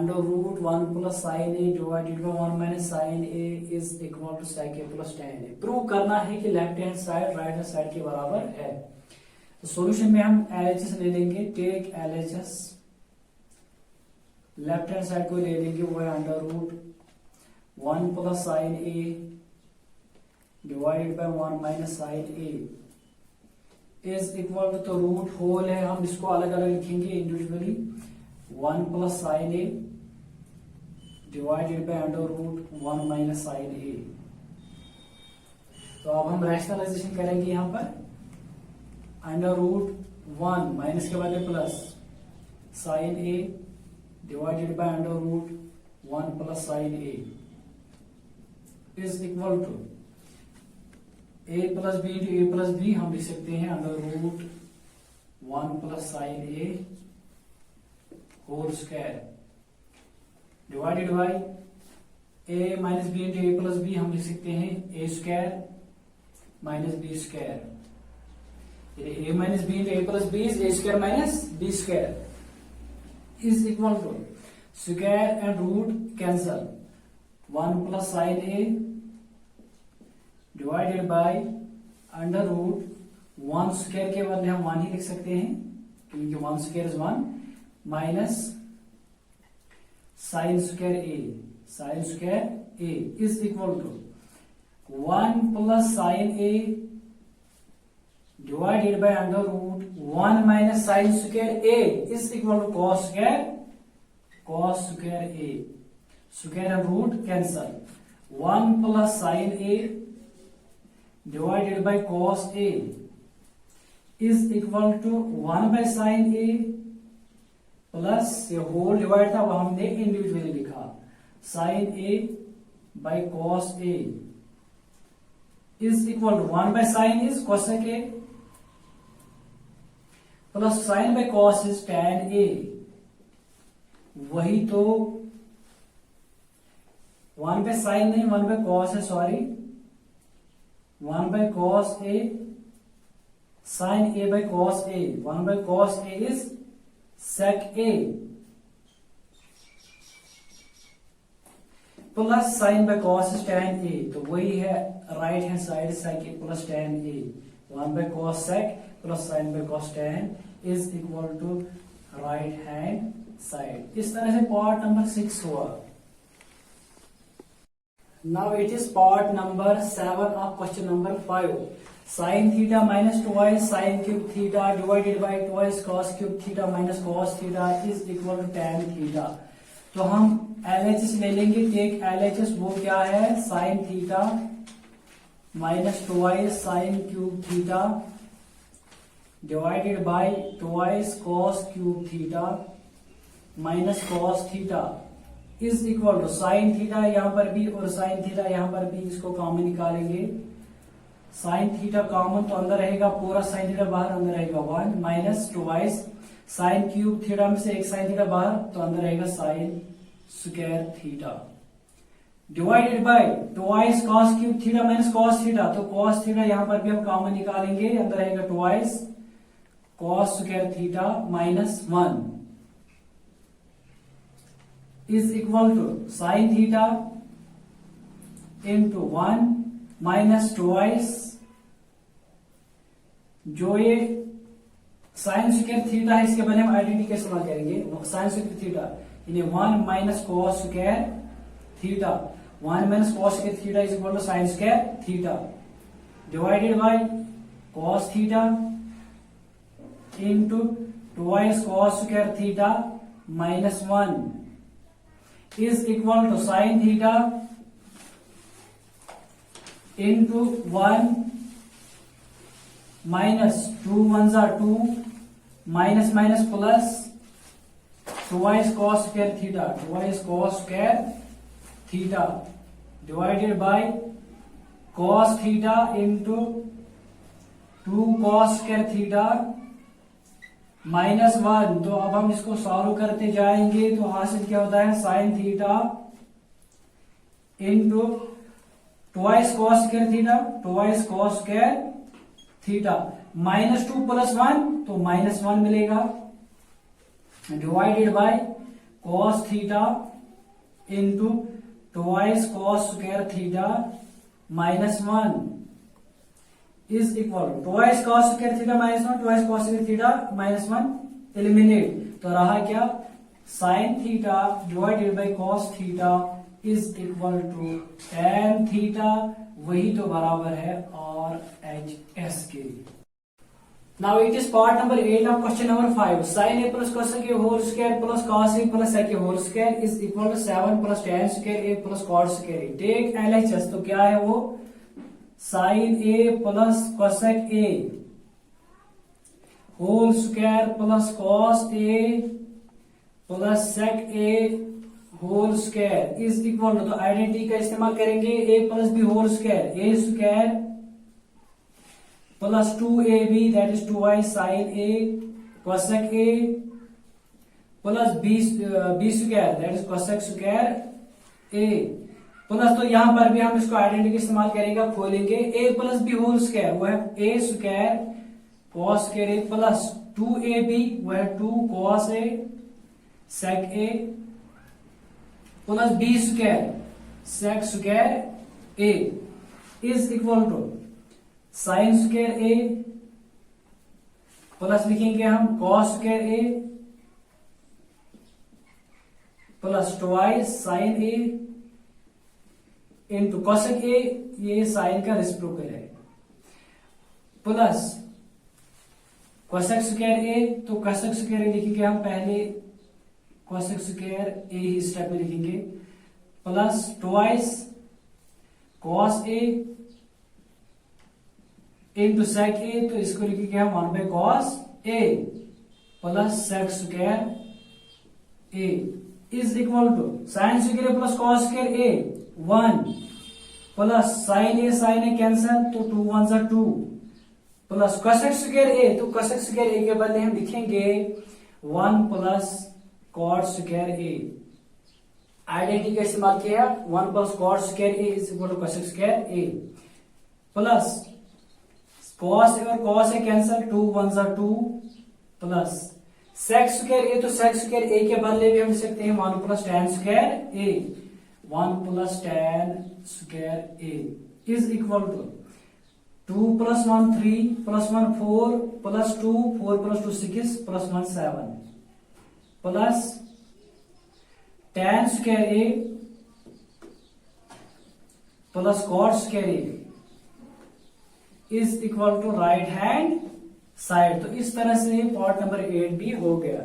Under root 1 plus sine A divided by 1 minus sine A is equal to sec A plus tan A. Prove करना है कि left hand side right hand side के बराबर है। तो solution में हम LHS ले लेंगे। Take LHS, left hand side को ले लेंगे, वो है under root 1 plus sine A divided by 1 minus sine A is equal to, तो रूट होल है, हम इसको अलग अलग लिखेंगे individually. 1 plus sine A divided by under root 1 minus sine A. तो अब हम रैशनलाइजेशन करेंगे यहां पर। अंडर रूट 1 माइनस के बाद plus sine A divided by under root 1 plus sine A is equal to a plus B into A plus B, हम लिख सकते हैं under root 1 plus sine A whole square divided by a minus B into A plus B, हम लिख सकते हैं A square minus B square. a minus B into A plus B is A square minus B square is equal to square and root cancel 1 plus sine A divided by under root 1 square के बदले हम 1 ही लिख सकते हैं क्योंकि 1 square is 1 minus sine square A is equal to 1 plus sine A divided by under root 1 minus sine square A is equal to cos square A. Square and root cancel 1 plus sine A divided by cos A is equal to 1 by sine A plus ये whole divide था वो हमने individually लिखा, sine A by cos A is equal to 1 by sine is cosec A plus sine by cos is tan A. वही तो 1 by sine नहीं 1 by cos है, sorry 1 by cos A sine A by cos A. 1 by cos A is sec A plus sine by cos is tan A. तो वही है right hand side sec A plus tan A. 1 by cos sec plus sine by cos tan is equal to right hand side. इस तरह से part number 6 हुआ। Now it is part number 7 of question number 5. Sin theta minus twice sin cube theta divided by twice cos cube theta minus cos theta is equal to tan theta. तो हम LHS ले लेंगे। Take LHS, वो क्या है, sin theta minus twice sin cube theta divided by twice cos cube theta minus cos theta is equal to sine theta यहां पर भी और साइन थीटा यहां पर भी, इसको कॉमन निकालेंगे। साइन थीटा कॉमन तो अंदर रहेगा, पूरा साइन थीटा बाहर, अंदर रहेगा 1 minus twice sine cube theta में से एक साइन थीटा बाहर, तो अंदर रहेगा sign square theta divided bye twice cos cube theta minus cos theta. तो कॉस थीटा यहां पर भी हम कॉमन निकालेंगे, अंदर रहेगा twice cos square theta minus 1 is equal to sin theta into 1 minus twice, जो ये साइन स्क्वायर थीटा है इसके बदले हम आइडेंटिटी का इस्तेमाल करेंगे। साइन स्क्वायर थीटा यानी 1 minus cos square theta, 1 minus cos square theta is equal to sine square theta divided by cos theta into twice cos square theta minus 1 is equal to sin theta into 1 minus 2 ones are 2 minus minus plus twice cos square theta divided by cos theta into 2 cos square theta minus 1। तो अब हम इसको solve करते जाएंगे तो हासिल क्या होता है, sine theta into twice cos square theta -2 + 1 तो -1 मिलेगा divided by cos theta into twice cos square theta minus 1 is equal to cos square theta minus 1 twice cos square theta minus 1 eliminate, तो रहा क्या sin theta divided by cos theta is equal to tan theta, वही तो बराबर है RHS के। Now it is part number 8 of question number 5. Sin a plus cosec a whole square plus cos a plus sec a whole square is equal to 7 plus tan square a plus cot square a. Take LHS, तो क्या है वो sin a plus cosec a whole square plus cos a plus sec a whole square is equal to, तो identity का इस्तेमाल करेंगे a plus b whole square a square plus 2ab that is 2y sin a cosec a plus b square that is cosec square a plus, तो यहां पर भी हम इसको आइडेंटिटी इस्तेमाल करेंगे, खोलेंगे a plus B whole square वो है a square cos square a plus 2ab वो है 2 cos a sec a plus b square sec square a is equal to sine square A plus लिखेंगे हम cos square A plus twice sine A into cosec A, ये sine का reciprocal है, plus cosec square ए, तो cosec square ए लिखेंगे हम पहले cosec square A ही स्टेप में लिखेंगे, plus twice cos A into sec A, तो इसको लिखेंगे हम 1 बाई cos A plus sec square A is equal to sine square plus cos square A 1 plus sine A cancel, तो 2 1 जा 2 प्लस cosec स्क्वायर ए, तो cosec स्क्वायर ए के बदले हम लिखेंगे 1 plus cot square A. Identity का इस्तेमाल किया 1 plus cot square A is equal to cosec square A plus cos और cos है कैंसल, 2 1 जा 2 प्लस sec स्क्वायर ए, तो sec स्क्वायर ए के बदले भी हम लिख सकते हैं 1 plus tan square A 1 plus tan square A is equal to 2 plus 1 3 plus 1 4 plus 2 4 plus 2 6 plus 1 7 plus tan square A plus cot square A is equal to right hand side. तो इस तरह से पार्ट नंबर 8 भी हो गया।